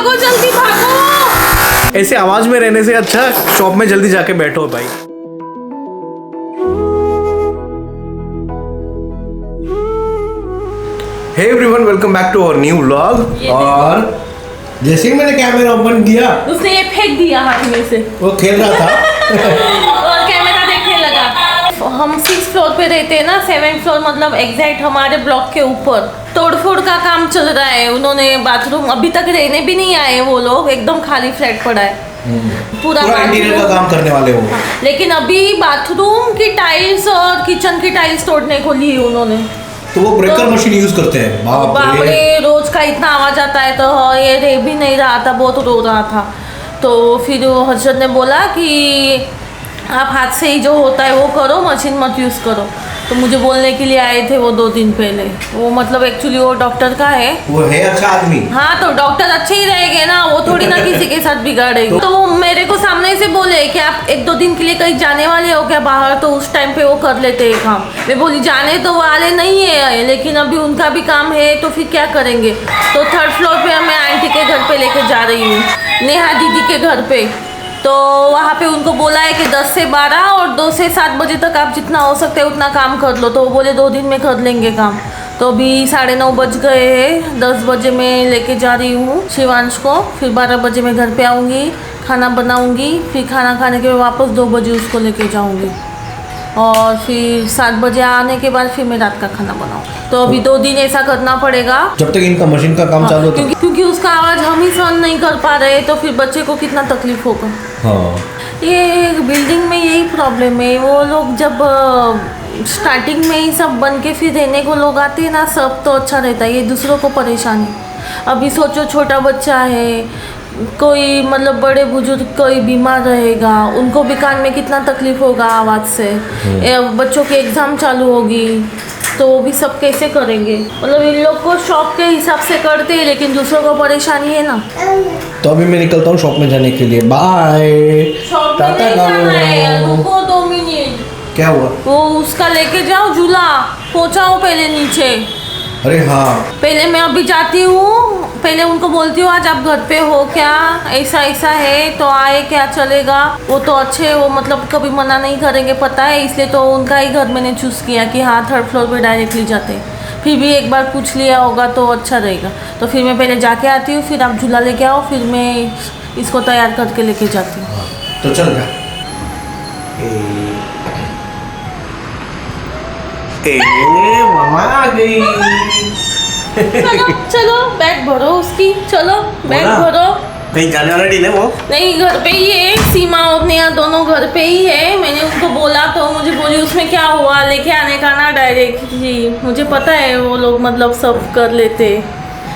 भागो जल्दी भागो। ऐसे आवाज में रहने से अच्छा शॉप में जल्दी जाके बैठो भाई। Hey everyone, welcome back to our new vlog. और जैसे ही मैंने कैमरा ओपन किया उसने ये फेंक दिया हाथ में से। वो खेल रहा था और कैमरा देखने लगा। हम 6 फ्लोर पे रहते हैं ना, 7 फ्लोर मतलब एग्जैक्ट हमारे ब्लॉक के ऊपर तोड़फोड़ का काम चल रहा है। उन्होंने बाथरूम अभी तक रहने भी नहीं आए वो लोग, एकदम खाली फ्लैट पड़ा है। पूरा इंटीरियर का काम करने वाले हो। लेकिन अभी बाथरूम की टाइल्स और किचन की टाइल्स तोड़ने को ली उन्होंने। तो वो ब्रेकर मशीन यूज करते हैं। बाप रे, रोज का इतना आवाज आता है। तो ये रह भी नहीं रहा था, बहुत रो रहा था। तो फिर हर्षद ने बोला कि आप हाथ से ही जो होता है वो करो, मशीन मत यूज़ करो। तो मुझे बोलने के लिए आए थे वो 2 दिन पहले। वो मतलब एक्चुअली वो डॉक्टर का है। वो है अच्छा आदमी। हाँ, तो डॉक्टर अच्छे ही रहेंगे ना, वो थोड़ी ना किसी के साथ बिगाड़ेगी। तो वो मेरे को सामने से बोले कि आप 1-2 दिन के लिए कहीं जाने वाले हो क्या बाहर, तो उस टाइम पे वो कर लेते हैं काम। मैं बोली जाने तो वाले नहीं है, लेकिन अभी उनका भी काम है तो फिर क्या करेंगे। तो 3rd फ्लोर पे मैं आंटी के घर पे लेके जा रही हूँ, नेहा दीदी के घर पे। तो वहाँ पे उनको बोला है कि 10 से 12 और 2 से 7 बजे तक आप जितना हो सकता है उतना काम कर लो। तो वो बोले 2 दिन में कर लेंगे काम। तो अभी 9:30 बज गए हैं। 10 बजे मैं लेके जा रही हूँ शिवांश को, फिर 12 बजे मैं घर पे आऊँगी, खाना बनाऊँगी, फिर खाना खाने के बाद वापस 2 बजे उसको लेके जाऊँगी, और फिर 7 बजे आने के बाद फिर मैं रात का खाना बनाऊँ। तो अभी 2 दिन ऐसा करना पड़ेगा जब तक इनका मशीन का काम चालू होता है। क्योंकि उसका आवाज़ हम ही सहन नहीं कर पा रहे, तो फिर बच्चे को कितना तकलीफ होगा। हाँ। ये बिल्डिंग में यही प्रॉब्लम है। वो लोग जब स्टार्टिंग में ही सब बन के फिर रहने को लोग आते हैं ना, सब तो अच्छा रहता है, ये दूसरों को परेशानी। अभी सोचो छोटा बच्चा है, कोई मतलब बड़े बुजुर्ग कोई बीमार रहेगा, उनको भी कान में कितना तकलीफ होगा आवाज़ से। बच्चों की एग्ज़ाम चालू होगी तो वो भी सब कैसे करेंगे। मतलब इन लोग को शॉप के हिसाब से करते हैं, लेकिन दूसरों को परेशानी है ना। तो अभी मैं निकलता हूँ शॉप में जाने के लिए। बाय। शॉप में नहीं जाना है, रुको 2 मिनट। क्या हुआ? वो उसका लेके जाओ झूला, पहुँचाओ पहले नीचे। अरे हाँ, पहले मैं अभी जाती हूँ, पहले उनको बोलती हूँ आज आप घर पे हो क्या, ऐसा ऐसा है तो आए क्या, चलेगा। वो तो अच्छे, वो मतलब कभी मना नहीं करेंगे, पता है, इसलिए तो उनका ही घर मैंने चूज़ किया कि हाँ 3rd फ्लोर पे डायरेक्टली जाते हैं। फिर भी एक बार पूछ लिया होगा तो अच्छा रहेगा। तो फिर मैं पहले जाके आती हूँ, फिर आप झूला लेके आओ, फिर मैं इसको तैयार करके लेके जाती हूँ। तो चल जा। मामा आ गई। चलो चलो बैग भरो उसकी, चलो बैग भरो। कहीं जाने वाला नहीं है वो? नहीं, घर पे ही है। सीमा और नेहा दोनों घर पे ही है। मैंने उसको बोला तो मुझे बोली उसमें क्या हुआ, लेके आने का ना डायरेक्ट ही। मुझे पता है वो लोग मतलब सब कर लेते,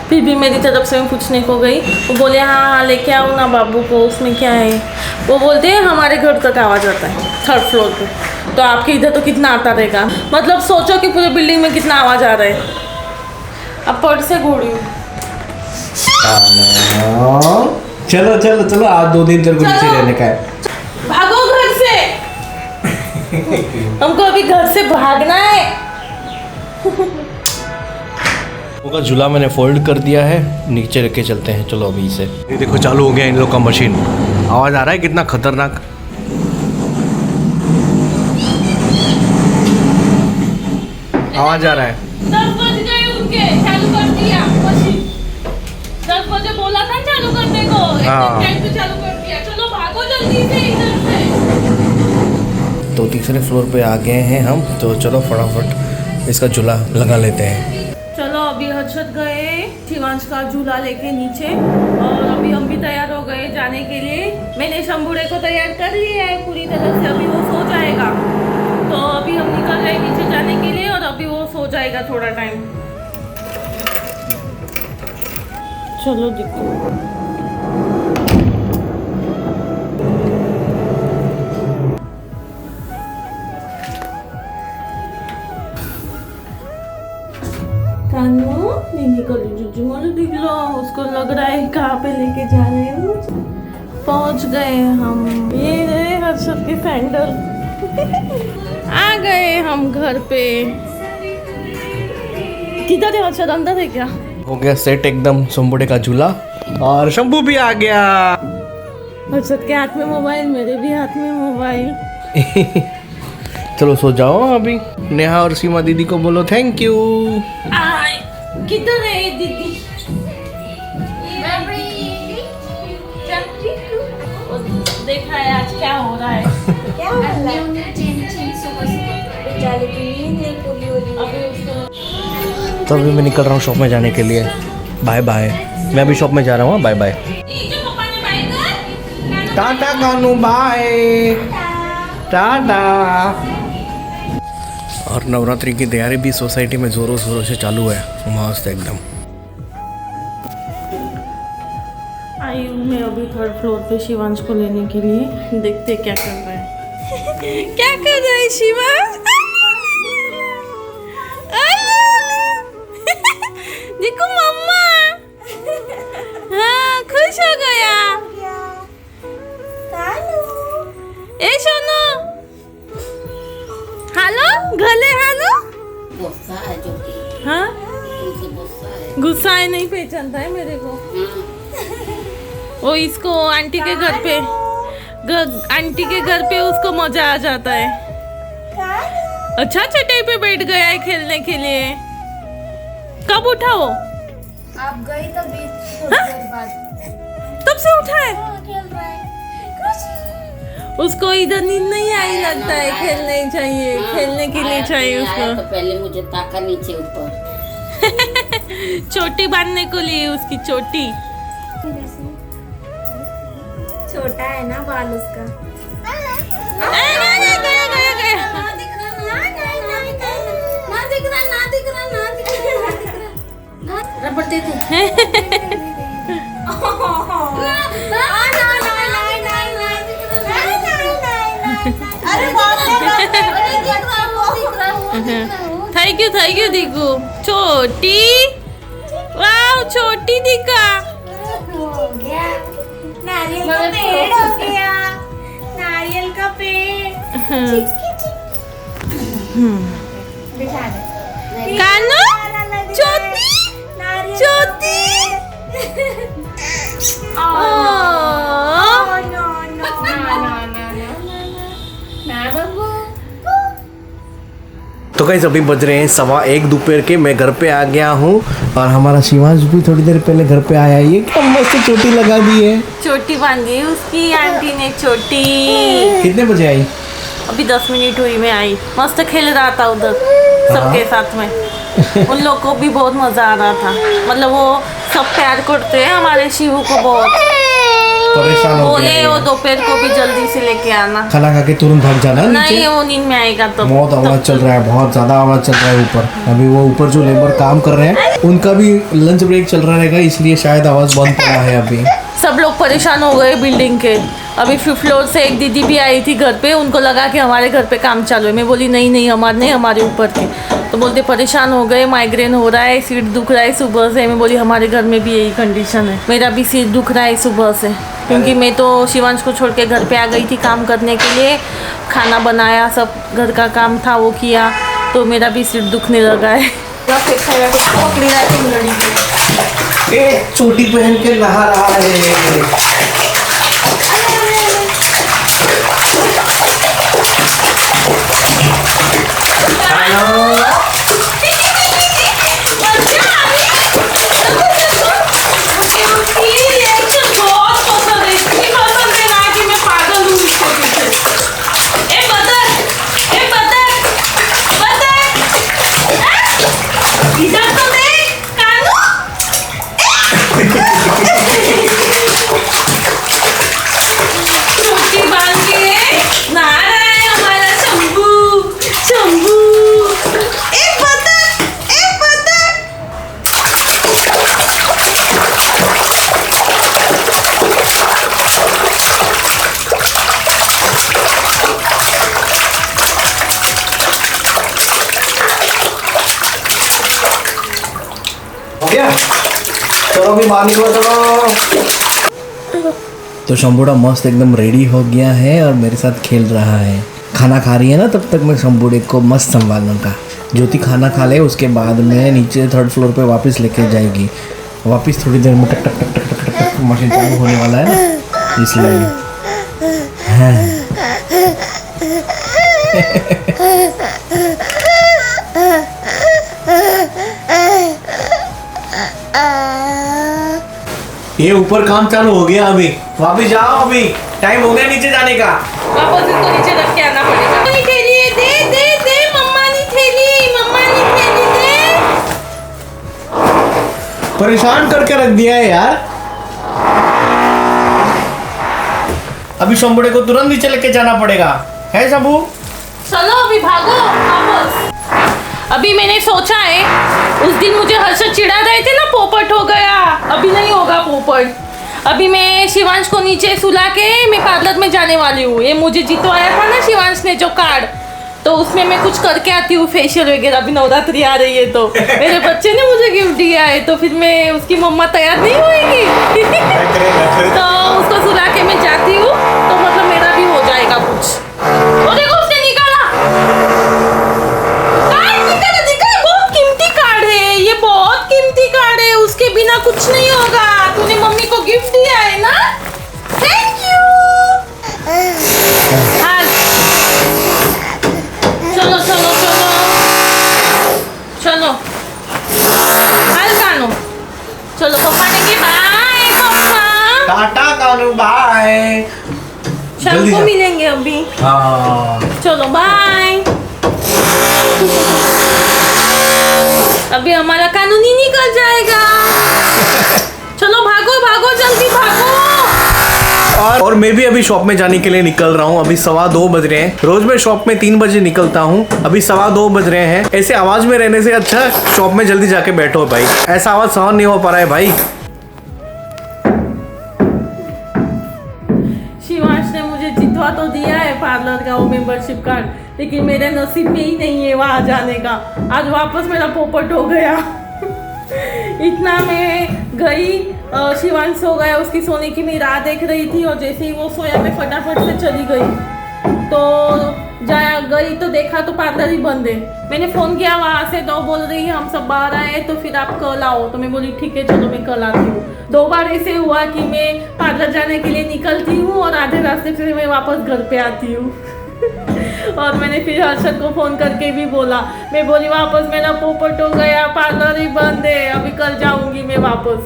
फिर भी मेरी तरफ से मैं पूछने को गई। वो बोले हाँ हाँ लेके आओ ना बाबू को, उसमें क्या है। वो बोलते हैं हमारे घर तक आवाज़ आता है 3rd फ्लोर पे, तो आपके इधर तो कितना आता रहेगा। मतलब सोचो कि पूरे बिल्डिंग में कितना आवाज़ आ रहा है। अब पर्ट से घोड़ी। चलो चलो चलो, आज 2 दिन तेरे को नीचे रहने का है। भागो घर से। हमको अभी घर से भागना है। का झूला मैंने फोल्ड कर दिया है, नीचे रख के चलते हैं। चलो अभी से। ये देखो चालू हो गया इन लोग का मशीन। आवाज आ रहा है कितना खतरनाक। आवाज आ रहा है। 10 बज गए उनके, चालू कर दिया मशीन। 10 बजे बोला था चालू करने को, एकदम टाइम पे चालू कर दिया। चलो भागो जल्दी से इधर से। तो 3रे फ्लोर पे आ गए हैं हम, तो चलो फटाफट इसका झूला लगा लेते हैं। चलो अभी हर्षद गए शिवांश का झूला लेके नीचे, और अभी हम भी तैयार हो गए जाने के लिए। मैंने शंभूड़े को तैयार कर लिया है पूरी तरह से, अभी वो सो जाएगा। तो अभी हम निकल रहे नीचे जाने के लिए, और अभी वो सो जाएगा थोड़ा टाइम। चलो देखो। कानू नीनी को जुजू मोलू दिख लो, उसको लग रहा है कहाँ पे लेके जा रहे हैं। पहुंच गए हम, ये रहे हर्षद के सैंडल। आ गए हम घर पे। किधर है हर्षद, अंदर है क्या? हो गया सेट एकदम शंभूडे का झूला और शंभू भी आ गया। हर्षद के हाथ में मोबाइल, मेरे भी हाथ में मोबाइल। चलो सो जाओ अभी। नेहा और सीमा दीदी को बोलो थैंक यू। किधर है दीदी? देखा है आज क्या हो रहा है? तो अभी मैं निकल रहा हूँ शॉप में जाने के लिए। Bye bye. मैं अभी शॉप में जा रहा हूँ। Bye bye. Tata Kanu bye tata. और नवरात्रि की तैयारी भी सोसाइटी में जोरों शोरों से चालू है। मस्त एकदम। आई हूँ मैं अभी थर्ड फ्लोर पे शिवांश को लेने के लिए। देखते क्या कर रहा है। क्या कर रहा है शिवांश? देखो मम्मा। हाँ खुश हो गया। ए सोनो हेलो गले हेलो। हाँ गुस्सा है, नहीं पहचानता है मेरे को। वो इसको आंटी के घर पे आंटी के घर पे उसको मजा आ जाता है। अच्छा चटाई पे बैठ गया है खेलने के लिए। कब उठा वो? आप गई तो बीच थोड़ी देर बाद। तब से उठा है? खेल रहा है। उसको इधर नींद नहीं आई लगता है। खेलने चाहिए, खेलने के लिए चाहिए उसको। तो पहले मुझे ताका नीचे ऊपर। चोटी बांधने को लिए उसकी चोटी। छोटा है ना बाल उसका। गया गया गया गया। रबड़ दे दे। Thank you दीकू। छोटी वाह छोटी दिखा। हो गया नारियल का पेड़ हो गया। नारियल का पेड़ बिठा दे। कानू छोटी छोटी। तो गाइस अभी बज रहे हैं 1:15 दोपहर के। मैं घर पे आ गया हूँ और हमारा शिवांश भी थोड़ी देर पहले घर पे आया। ये क्या मस्त चोटी लगा दी है। चोटी बांधी उसकी आंटी ने चोटी। कितने बजे आई? अभी 10 मिनट हुई मैं आई। मस्त खेल रहा था उधर सबके साथ में। उन लोग को भी बहुत मजा आ रहा था। मतलब वो सब प्यार करते हैं हमारे शिवू को बहुत। परेशान हो बोले गया वो दोपहर को भी जल्दी से लेके आना। खाना खा के तुरंत भाग जाना नीचे। नहीं वो नींद में आएगा तो। बहुत आवाज चल रहा है, बहुत ज्यादा आवाज चल रहा है ऊपर। अभी वो ऊपर जो लेबर काम कर रहे हैं उनका भी लंच ब्रेक चल रहा रहेगा, इसलिए शायद आवाज बंद पड़ा है अभी। सब लोग परेशान हो गए बिल्डिंग के। अभी 5th फ्लोर से एक दीदी भी आई थी घर पे। उनको लगा कि हमारे घर पे काम चालू है। मैं बोली नहीं हमारे नहीं, हमारे ऊपर थे। तो बोलते परेशान हो गए, माइग्रेन हो रहा है, सिर दुख रहा है सुबह से। मैं बोली हमारे घर में भी यही कंडीशन है। मेरा भी सिर दुख रहा है सुबह से, क्योंकि मैं तो शिवांश को छोड़ के घर पे आ गई थी काम करने के लिए। खाना बनाया, सब घर का काम था वो किया, तो मेरा भी सिर दुखने लगा है। चोटी पहन के नहा रहा है। चलो अभी बाहर निकलो चलो। तो शंभूड़ा मस्त एकदम रेडी हो गया है और मेरे साथ खेल रहा है। खाना खा रही है ना, तब तक मैं शंभूड़े को मस्त संभालूंगा। ज्योति खाना खा ले, उसके बाद में नीचे 3rd फ्लोर पे वापस लेके जाएगी। वापस थोड़ी देर में टक टक टक टक टक टक टक मशीन चालू होने वाला है ना, इसलिए हाँ। ये ऊपर काम चालू हो गया, अभी वापस जाओ, अभी टाइम हो गया नीचे जाने का। वापस इसको नीचे रख के आना पड़ेगा। मम्मा नहीं खेली है, दे दे दे, मम्मा नहीं खेली, मम्मा नहीं खेली, दे। परेशान करके रख दिया है यार। अभी शंभुड़े को तुरंत नीचे लेके जाना पड़ेगा, है शंभू? चलो अभी भागो वापस। अभी मैंने सोचा है, उस दिन मुझे हर्षद चिढ़ा रहे थे ना, पोपट हो गया। अभी नहीं होगा पोपट। अभी मैं शिवांश को नीचे सुला के मैं पार्लर में जाने वाली हूँ। ये मुझे जितवाया था ना शिवांश ने जो कार्ड, तो उसमें मैं कुछ करके आती हूँ, फेशियल वगैरह। अभी नवरात्रि आ रही है तो मेरे बच्चे ने मुझे गिफ्ट दिया है, तो फिर मैं उसकी मम्मा तैयार नहीं होएगी। तो उसको सुला के मैं जाती हूँ, तो मतलब मेरा भी हो जाएगा कुछ। वो देखो उसने निकाला कार्ड, निकाला, बहुत कीमती कार्ड है ये, बहुत कीमती कार्ड है। उसके बिना कुछ नहीं होगा। तूने मम्मी को गिफ्ट दिया है ना, थैंक यू। चलो चलो चलो चलो, हाल कानो, चलो पप्पा ने बाय पप्पा, टाटा कानू, बाय। शाम को मिलेंगे अभी। हाँ चलो बाय। अभी हमारा कानूनी निकल जाएगा। चलो भागो भागो, जल्दी भागो। और मैं भी अभी शॉप में जाने के लिए निकल रहा हूँ। अभी 2:15 बज रहे हैं। रोज मैं शॉप में 3 बजे निकलता हूँ, अभी 2:15 बज रहे हैं। ऐसे आवाज में रहने से अच्छा शॉप में जल्दी जाके बैठो भाई, ऐसा आवाज सहन नहीं हो पा रहा है भाई। शिवांश ने मुझे जितवा तो दिया है पार्लर का वो मेंबरशिप कार्ड, लेकिन मेरे नसीब में ही नहीं है वहाँ जाने का। आज वापस मेरा पोपट हो गया। इतना मैं गई, शिवांश सो गया, उसकी सोने की मैं राह देख रही थी, और जैसे ही वो सोया मैं फटाफट से चली गई। तो जाया गई तो देखा तो पार्लर ही बंद है। मैंने फ़ोन किया वहाँ से, तो बोल रही है हम सब बाहर आए, तो फिर आप कल आओ। तो मैं बोली ठीक है चलो मैं कल आती हूँ। 2 बार ऐसे हुआ कि मैं पार्लर जाने के लिए निकलती हूँ और आधे रास्ते से मैं वापस घर पे आती हूँ। और मैंने फिर हर्षद को फ़ोन करके भी बोला, मैं बोली वापस मेरा पोपट हो गया, पार्लर ही बंद है, अभी कल जाऊँगी मैं वापस।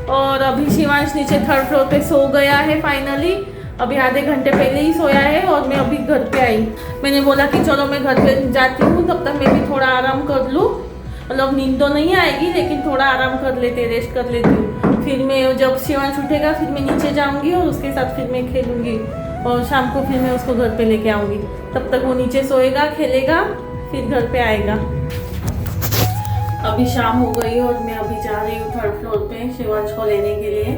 और अभी शिवांश नीचे 3rd फ्लोर पे सो गया है फाइनली। अभी आधे घंटे पहले ही सोया है, और मैं अभी घर पे आई। मैंने बोला कि चलो मैं घर पे जाती हूँ, तब तक मैं भी थोड़ा आराम कर लूँ। मतलब नींद तो नहीं आएगी, लेकिन थोड़ा आराम कर लेते, रेस्ट कर लेती हूँ। फिर मैं जब शिवांश उठेगा फिर मैं नीचे जाऊँगी और उसके साथ फिर मैं खेलूँगी, और शाम को फिर मैं उसको घर पे लेके आऊँगी। तब तक वो नीचे सोएगा, खेलेगा, फिर घर पे आएगा। अभी शाम हो गई और मैं अभी जा रही हूँ 3rd फ्लोर पे शिवांश को लेने के लिए।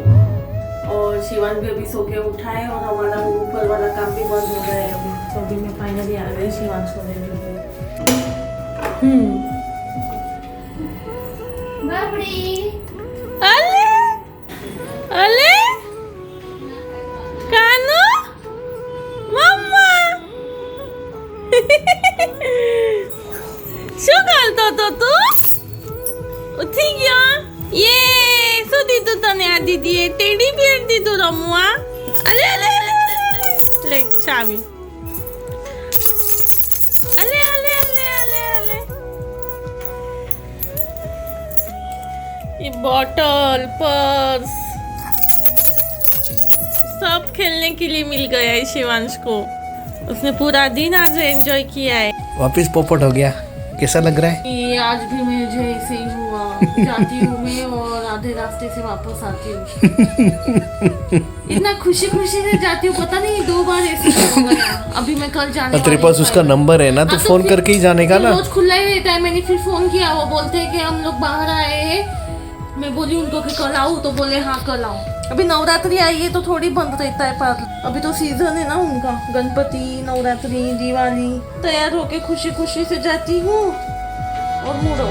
और शिवांश भी अभी सो के उठा है, और हमारा ऊपर वाला काम भी बंद हो गया है अभी। तो अभी मैं फाइनली आ गई शिवांश को लेने के लिए। बाबड़ी अले अले कानू मम्मा શું કરતો તો તું? ઉઠી ગયો? યે શું દીધું તને આ દીદીએ? ટેડી બિયર દીધું રમવા? અલે અલે અલે અલે લે ચાવી. અલે અલે અલે અલે અલે. ये बॉटल, पर्स सब खेलने के लिए मिल गया है शिवांश को। उसने पूरा दिन आज एंजॉय किया है। वापस पोपट हो गया, कैसा लग रहा है? ये आज भी मुझे ऐसे ही हुआ, जाती हूँ मैं और आधे रास्ते से वापस आती हूँ। इतना खुशी खुशी से जाती हूँ, पता नहीं 2 बार ऐसे हो गया। अभी मैं कल जाने तेरे पास उसका नंबर है ना, तो फोन करके ही जाने का ना। रोज खुला ही रहता है। मैंने फिर फोन किया, वो बोलते हैं कि हम लोग बाहर आए हैं। मैं बोली उनको कि कल आओ, तो बोले हाँ कल आओ। अभी नवरात्रि आई है तो थोड़ी बंद रहता है पार्लर। अभी तो सीजन है ना उनका, गणपति, नवरात्रि, दिवाली। तैयार होके खुशी खुशी से जाती हूँ और मुड़ो।